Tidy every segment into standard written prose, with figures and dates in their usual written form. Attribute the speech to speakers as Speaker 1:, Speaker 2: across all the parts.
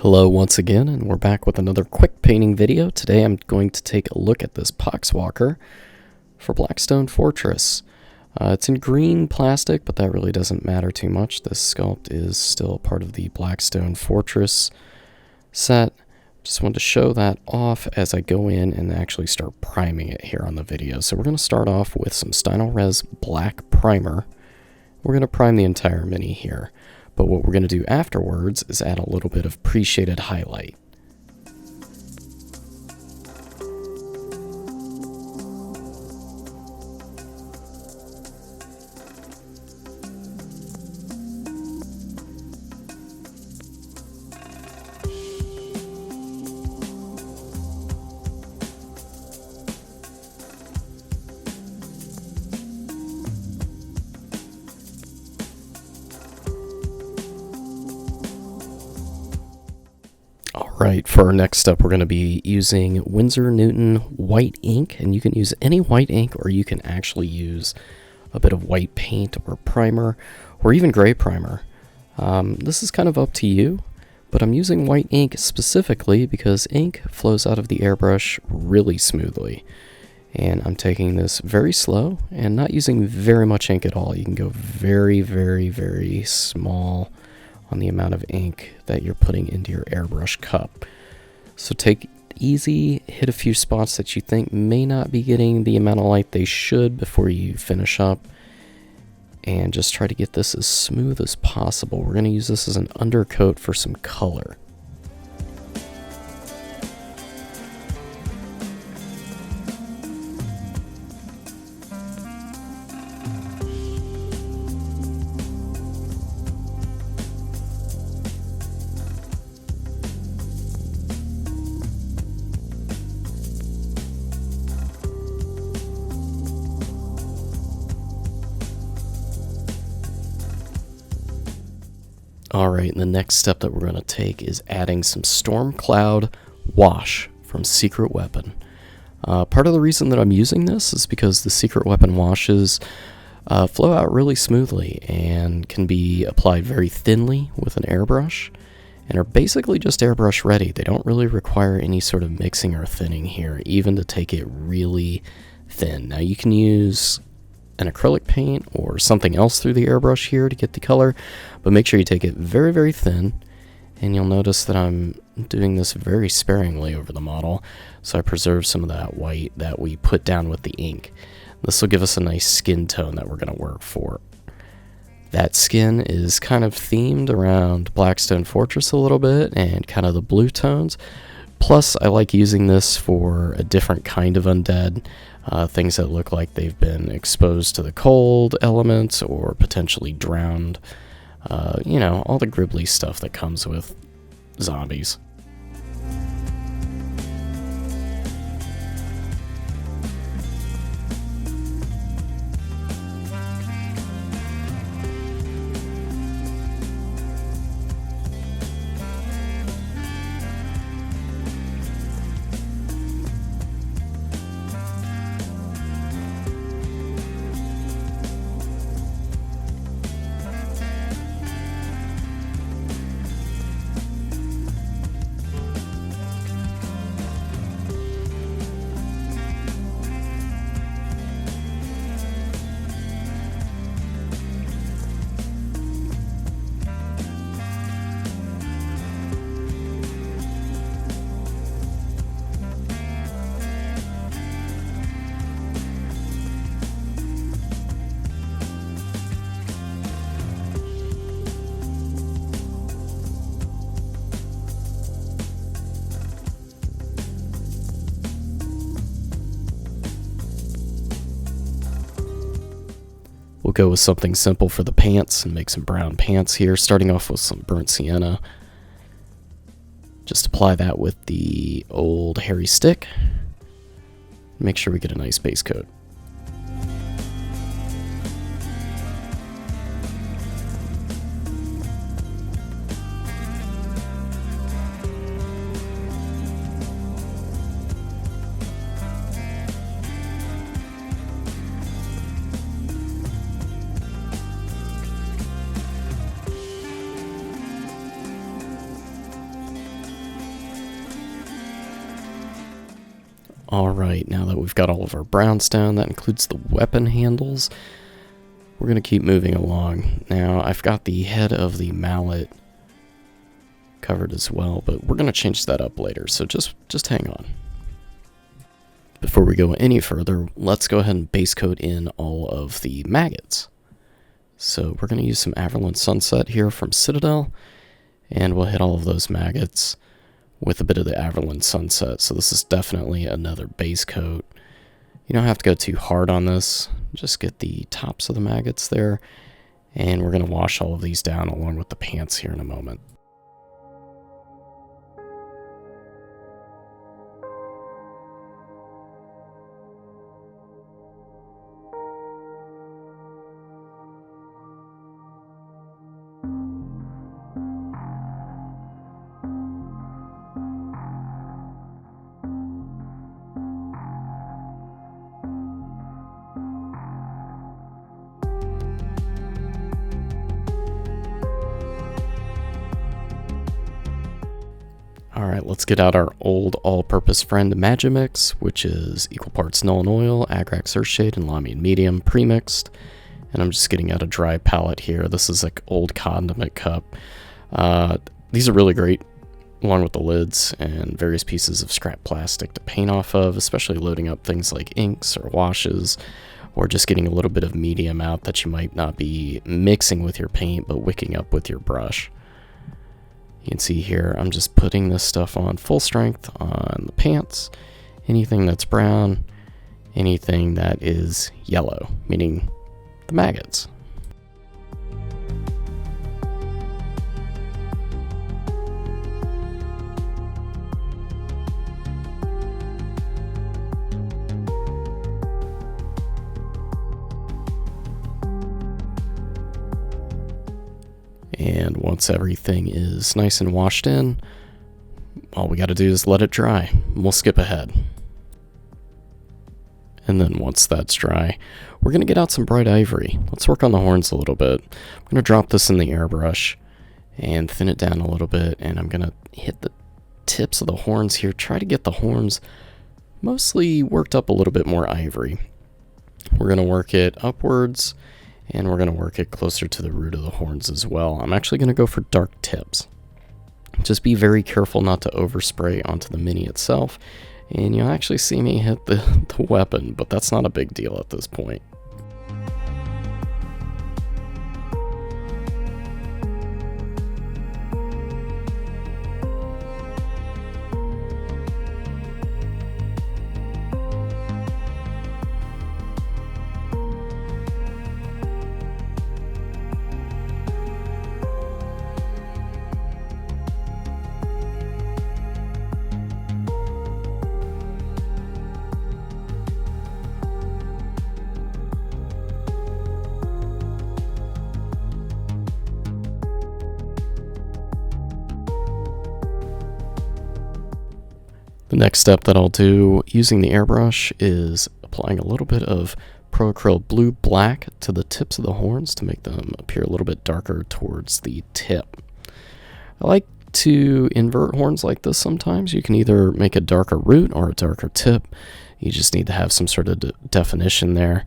Speaker 1: Hello once again, and we're back with another quick painting video. Today I'm going to take a look at this Poxwalker for Blackstone Fortress. It's in green plastic, but that really doesn't matter too much. This sculpt is still part of the Blackstone Fortress set. Just wanted to show that off as I go in and actually start priming it here on the video. So we're going to start off with some Stynylrez black primer. We're going to prime the entire mini here. But what we're going to do afterwards is add a little bit of pre-shaded highlight. Alright, for our next step we're going to be using Winsor Newton white ink, and you can use any white ink or you can actually use a bit of white paint or primer or even gray primer. This is kind of up to you, but I'm using white ink specifically because ink flows out of the airbrush really smoothly. And I'm taking this very slow and not using very much ink at all. You can go very, very, very small on the amount of ink that you're putting into your airbrush cup. So take it easy, hit a few spots that you think may not be getting the amount of light they should before you finish up, and just try to get this as smooth as possible. We're going to use this as an undercoat for some color. Alright, and the next step that we're going to take is adding some Storm Cloud Wash from Secret Weapon. Part of the reason that I'm using this is because the Secret Weapon washes flow out really smoothly and can be applied very thinly with an airbrush and are basically just airbrush ready. They don't really require any sort of mixing or thinning here, even to take it really thin. Now you can use an acrylic paint or something else through the airbrush here to get the color, but make sure you take it very, very thin, and you'll notice that I'm doing this very sparingly over the model, so I preserve some of that white that we put down with the ink. This will give us a nice skin tone that we're going to work for. That skin is kind of themed around Blackstone Fortress a little bit and kind of the blue tones. Plus, I like using this for a different kind of undead, things that look like they've been exposed to the cold elements or potentially drowned. You know, all the gribbly stuff that comes with zombies. We'll go with something simple for the pants and make some brown pants here, starting off with some burnt sienna. Just apply that with the old hairy stick. Make sure we get a nice base coat. Alright, now that we've got all of our browns down, that includes the weapon handles, we're going to keep moving along. Now, I've got the head of the mallet covered as well, but we're going to change that up later, so just hang on. Before we go any further, let's go ahead and base coat in all of the maggots. So we're going to use some Averland Sunset here from Citadel, and we'll hit all of those maggots with a bit of the Averland Sunset. So this is definitely another base coat. You don't have to go too hard on this. Just get the tops of the maggots there, and we're going to wash all of these down along with the pants here in a moment. Alright, let's get out our old all-purpose friend Magimix, which is equal parts Nuln oil, Agrax Earthshade, and Lahmian medium pre-mixed. And I'm just getting out a dry palette here. This is like old condiment cup. These are really great, along with the lids and various pieces of scrap plastic to paint off of, especially loading up things like inks or washes, or just getting a little bit of medium out that you might not be mixing with your paint, but wicking up with your brush. You can see here, I'm just putting this stuff on full strength on the pants, anything that's brown, anything that is yellow, meaning the maggots. And once everything is nice and washed in, all we got to do is let it dry. We'll skip ahead. And then once that's dry, we're going to get out some bright ivory. Let's work on the horns a little bit. I'm going to drop this in the airbrush and thin it down a little bit, and I'm going to hit the tips of the horns here. Try to get the horns mostly worked up a little bit more ivory. We're going to work it upwards, and we're going to work it closer to the root of the horns as well. I'm actually going to go for dark tips. Just be very careful not to overspray onto the mini itself, and you'll actually see me hit the weapon, but that's not a big deal at this point. The next step that I'll do using the airbrush is applying a little bit of Acryl Blue Black to the tips of the horns to make them appear a little bit darker towards the tip. I like to invert horns like this sometimes. You can either make a darker root or a darker tip. You just need to have some sort of definition there.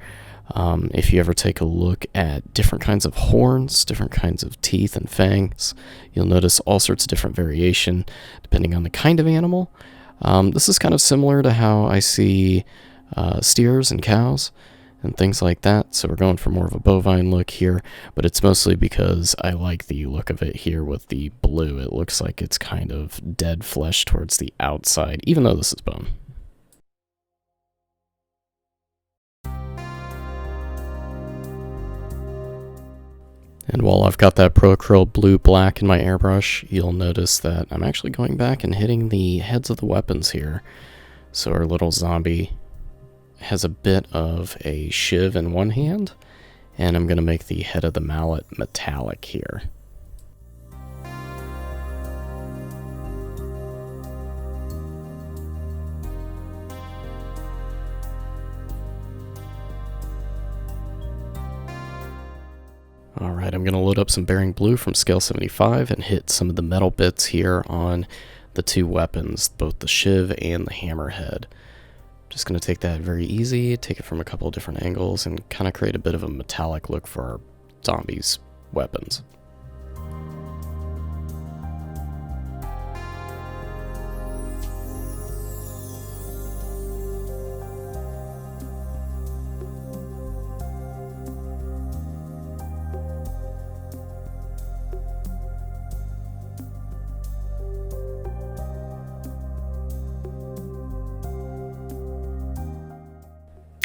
Speaker 1: If you ever take a look at different kinds of horns, different kinds of teeth and fangs, you'll notice all sorts of different variation depending on the kind of animal. This is kind of similar to how I see steers and cows and things like that, so we're going for more of a bovine look here, but it's mostly because I like the look of it here with the blue. It looks like it's kind of dead flesh towards the outside, even though this is bone. And while I've got that Acryl Blue Black in my airbrush, you'll notice that I'm actually going back and hitting the heads of the weapons here. So our little zombie has a bit of a shiv in one hand, and I'm going to make the head of the mallet metallic here. Alright, I'm going to load up some Bering Blue from scale 75 and hit some of the metal bits here on the two weapons, both the shiv and the hammerhead. Just going to take that very easy, take it from a couple of different angles, and kind of create a bit of a metallic look for our zombies' weapons.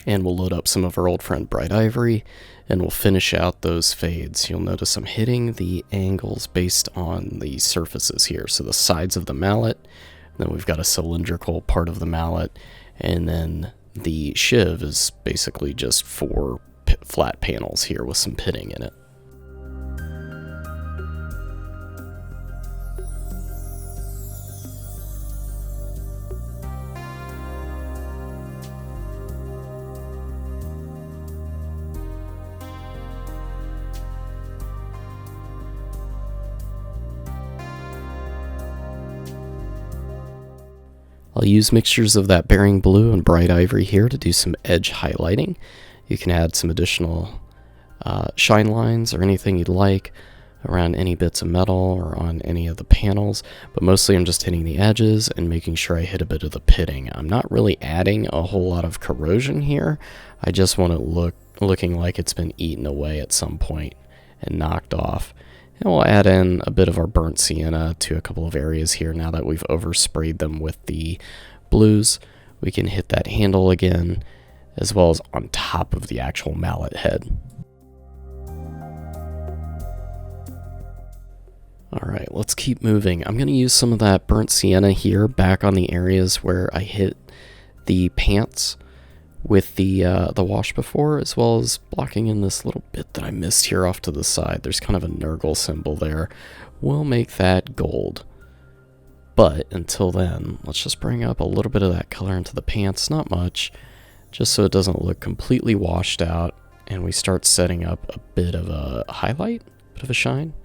Speaker 1: And we'll load up some of our old friend Bright Ivory, and we'll finish out those fades. You'll notice I'm hitting the angles based on the surfaces here. So the sides of the mallet, then we've got a cylindrical part of the mallet, and then the shiv is basically just 4 flat panels here with some pitting in it. I'll use mixtures of that Bering Blue and Bright Ivory here to do some edge highlighting. You can add some additional shine lines or anything you'd like around any bits of metal or on any of the panels, but mostly I'm just hitting the edges and making sure I hit a bit of the pitting. I'm not really adding a whole lot of corrosion here. I just want it looking like it's been eaten away at some point and knocked off. And we'll add in a bit of our burnt sienna to a couple of areas here now that we've oversprayed them with the blues. We can hit that handle again, as well as on top of the actual mallet head. Alright, let's keep moving. I'm going to use some of that burnt sienna here back on the areas where I hit the pants with the wash before, as well as blocking in this little bit that I missed here off to the side. There's kind of a Nurgle symbol there. We'll make that gold. But until then, let's just bring up a little bit of that color into the pants, not much, just so it doesn't look completely washed out, and we start setting up a bit of a highlight, a bit of a shine.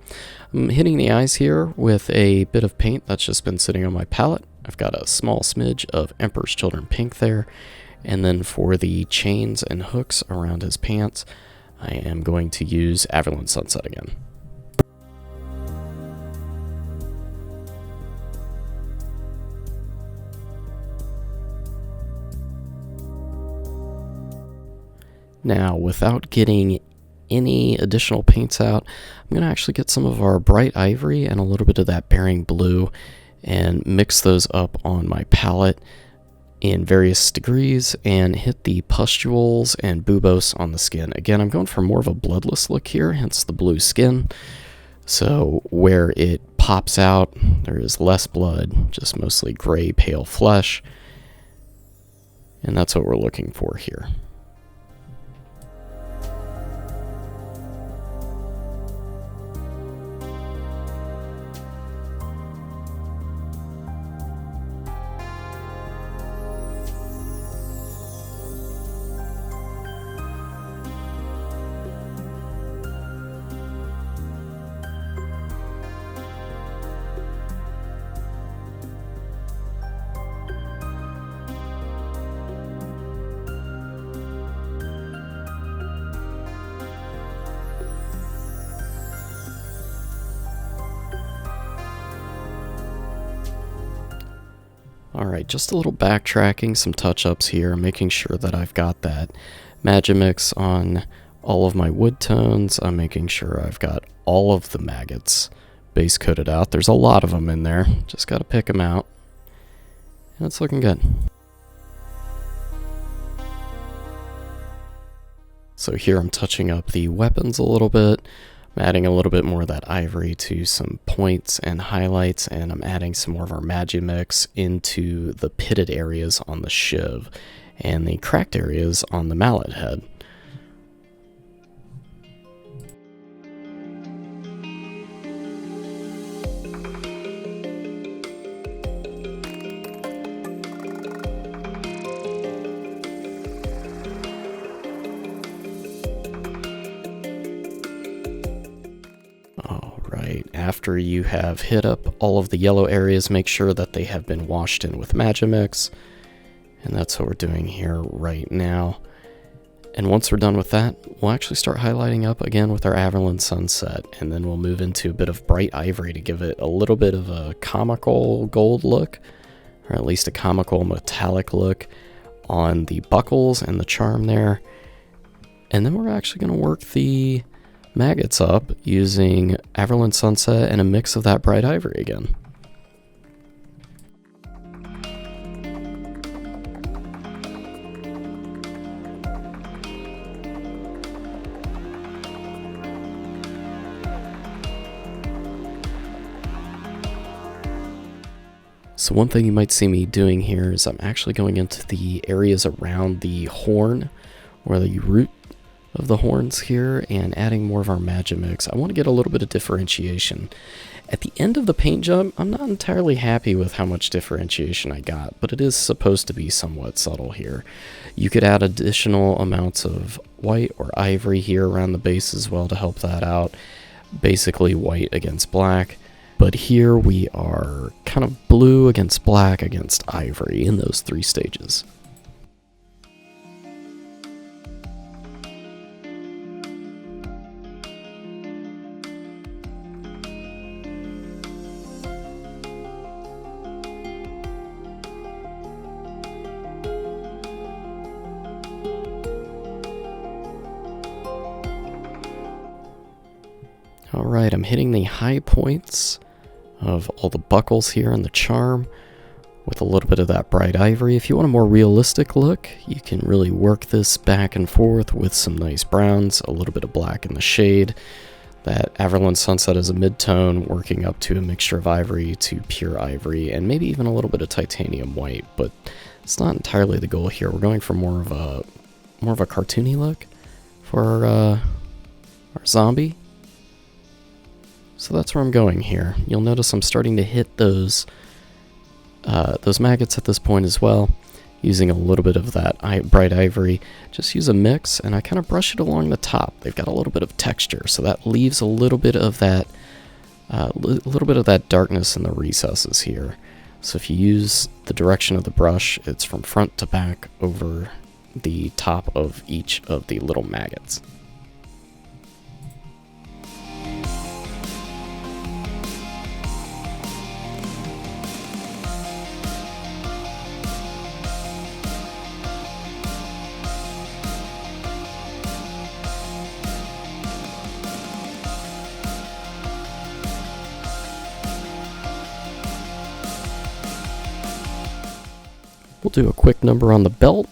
Speaker 1: I'm hitting the eyes here with a bit of paint that's just been sitting on my palette. I've got a small smidge of Emperor's Children pink there. And then for the chains and hooks around his pants, I am going to use Averland Sunset again. Now, without getting any additional paints out, I'm going to actually get some of our Bright Ivory and a little bit of that Bering Blue and mix those up on my palette in various degrees and hit the pustules and buboes on the skin. Again, I'm going for more of a bloodless look here, hence the blue skin. So where it pops out, there is less blood, just mostly gray, pale flesh. And that's what we're looking for here. Alright, just a little backtracking, some touch-ups here, making sure that I've got that Magimix on all of my wood tones. I'm making sure I've got all of the maggots base coated out. There's a lot of them in there, just got to pick them out. And it's looking good. So here I'm touching up the weapons a little bit. I'm adding a little bit more of that ivory to some points and highlights, and I'm adding some more of our Magimix into the pitted areas on the shiv and the cracked areas on the mallet head. After you have hit up all of the yellow areas, make sure that they have been washed in with Magimix. And that's what we're doing here right now. And once we're done with that, we'll actually start highlighting up again with our Averland Sunset, and then we'll move into a bit of bright ivory to give it a little bit of a comical gold look, or at least a comical metallic look on the buckles and the charm there. And then we're actually going to work the maggots up using Averland Sunset and a mix of that bright ivory again. So one thing you might see me doing here is I'm actually going into the areas around the horn, or the root of the horns here, and adding more of our Magimix. I want to get a little bit of differentiation. At the end of the paint job, I'm not entirely happy with how much differentiation I got, but it is supposed to be somewhat subtle here. You could add additional amounts of white or ivory here around the base as well to help that out. Basically white against black. But here we are kind of blue against black against ivory in those three stages. Alright, I'm hitting the high points of all the buckles here and the charm with a little bit of that bright ivory. If you want a more realistic look, you can really work this back and forth with some nice browns, a little bit of black in the shade. That Averland Sunset is a mid-tone, working up to a mixture of ivory to pure ivory, and maybe even a little bit of titanium white, but it's not entirely the goal here. We're going for more of a cartoony look for our zombie. So that's where I'm going here. You'll notice I'm starting to hit those maggots at this point as well, using a little bit of that bright ivory. Just use a mix, and I kind of brush it along the top. They've got a little bit of texture, so that leaves a little bit of that darkness in the recesses here. So if you use the direction of the brush, it's from front to back over the top of each of the little maggots. We'll do a quick number on the belt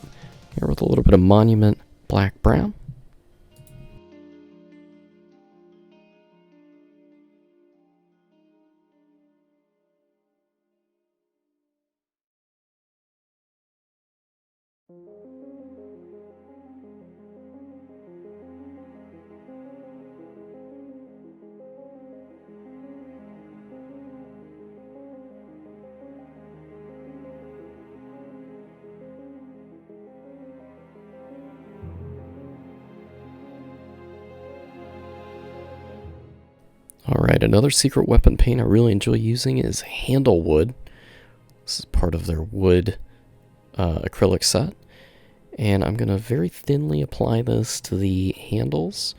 Speaker 1: here with a little bit of monument black-brown. Alright, another secret weapon paint I really enjoy using is Handlewood. This is part of their wood acrylic set. And I'm going to very thinly apply this to the handles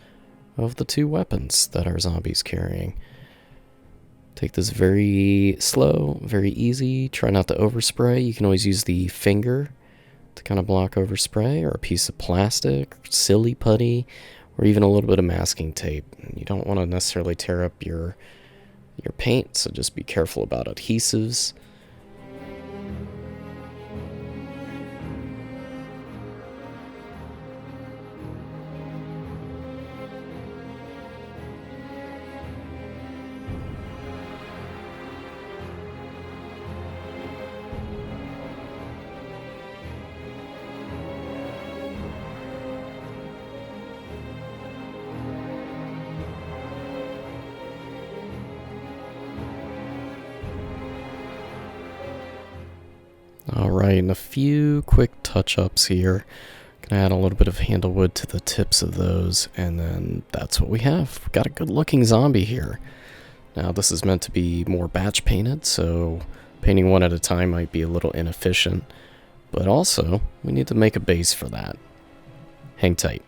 Speaker 1: of the two weapons that our zombie's carrying. Take this very slow, very easy. Try not to overspray. You can always use the finger to kind of block overspray, or a piece of plastic, silly putty, or even a little bit of masking tape. You don't want to necessarily tear up your paint, so just be careful about adhesives. Alright, and a few quick touch-ups here. Gonna add a little bit of Handlewood to the tips of those, and then that's what we have. We've got a good-looking zombie here. Now, this is meant to be more batch painted, so painting one at a time might be a little inefficient, But also, we need to make a base for that. Hang tight.